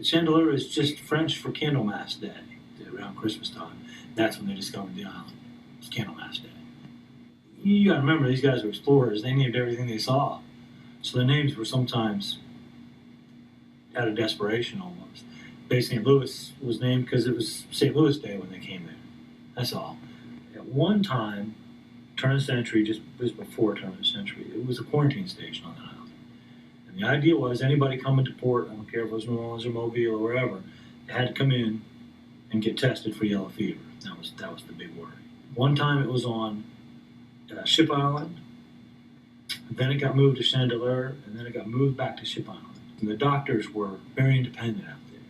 Chandeleur is just French for Candlemas Day, around Christmas time. That's when they discovered the island. It's Candlemas Day. You got to remember, these guys were explorers. They named everything they saw. So the names were sometimes out of desperation almost. Bay St. Louis was named because it was St. Louis Day when they came there. That's all. At one time, turn of the century, just before turn of the century, it was a quarantine station on the island. And the idea was anybody coming to port, I don't care if it was New Orleans or Mobile or wherever, they had to come in and get tested for yellow fever. That was the big worry. One time it was on Ship Island, then it got moved to Chandeleur, and then it got moved back to Ship Island. And the doctors were very independent out there.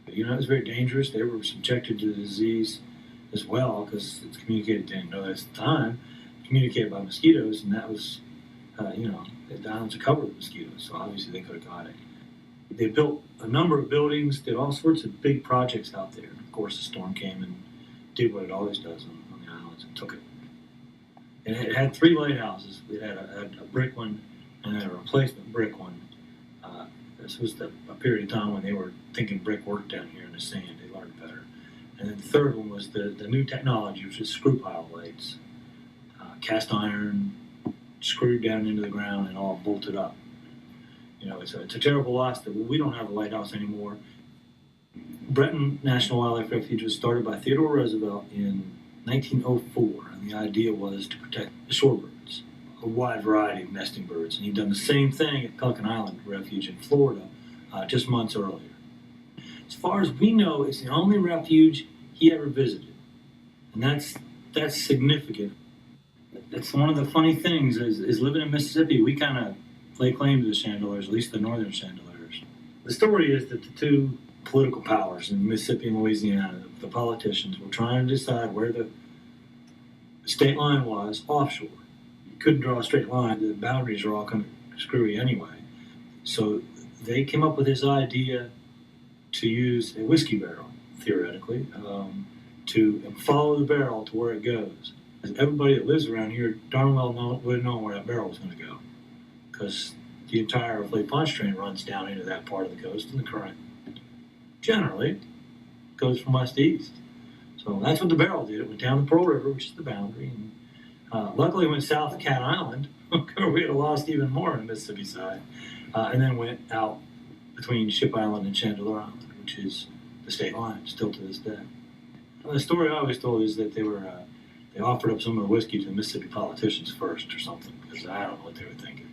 But, it was very dangerous. They were subjected to the disease as well because it's communicated, they didn't know that at the time, communicated by mosquitoes, and that was, the islands are covered with mosquitoes, so obviously they could have got it. They built a number of buildings, did all sorts of big projects out there. Of course, the storm came and did what it always does on the islands and took it. And it had 3 lighthouses. It had a brick one and then a replacement brick one. This was a period of time when they were thinking brick worked down here in the sand. They learned better. And then the third one was the new technology, which is screw pile lights. Cast iron, screwed down into the ground and all bolted up. It's a terrible loss that we don't have a lighthouse anymore. Breton National Wildlife Refuge was started by Theodore Roosevelt in 1904, and the idea was to protect the shorebirds, a wide variety of nesting birds. And he'd done the same thing at Pelican Island Refuge in Florida just months earlier. As far as we know, it's the only refuge he ever visited, and that's significant. That's one of the funny things is living in Mississippi, we kind of lay claim to the Chandeleurs, at least the northern Chandeleurs. The story is that the two political powers in Mississippi and Louisiana, the politicians, were trying to decide where the state line was offshore. You couldn't draw a straight line. The boundaries are all kind of screwy anyway. So they came up with this idea to use a whiskey barrel, theoretically, to follow the barrel to where it goes. Everybody that lives around here darn well would have known where that barrel was going to go, because the entire Lake Pontchartrain runs down into that part of the coast, and the current generally goes from west to east. So that's what the barrel did. It went down the Pearl River, which is the boundary, and luckily it went south of Cat Island, where we had lost even more on the Mississippi side, and then went out between Ship Island and Chandeleur Island, which is the state line still to this day. The story I always told is that they offered up some of the whiskey to the Mississippi politicians first or something, because I don't know what they were thinking.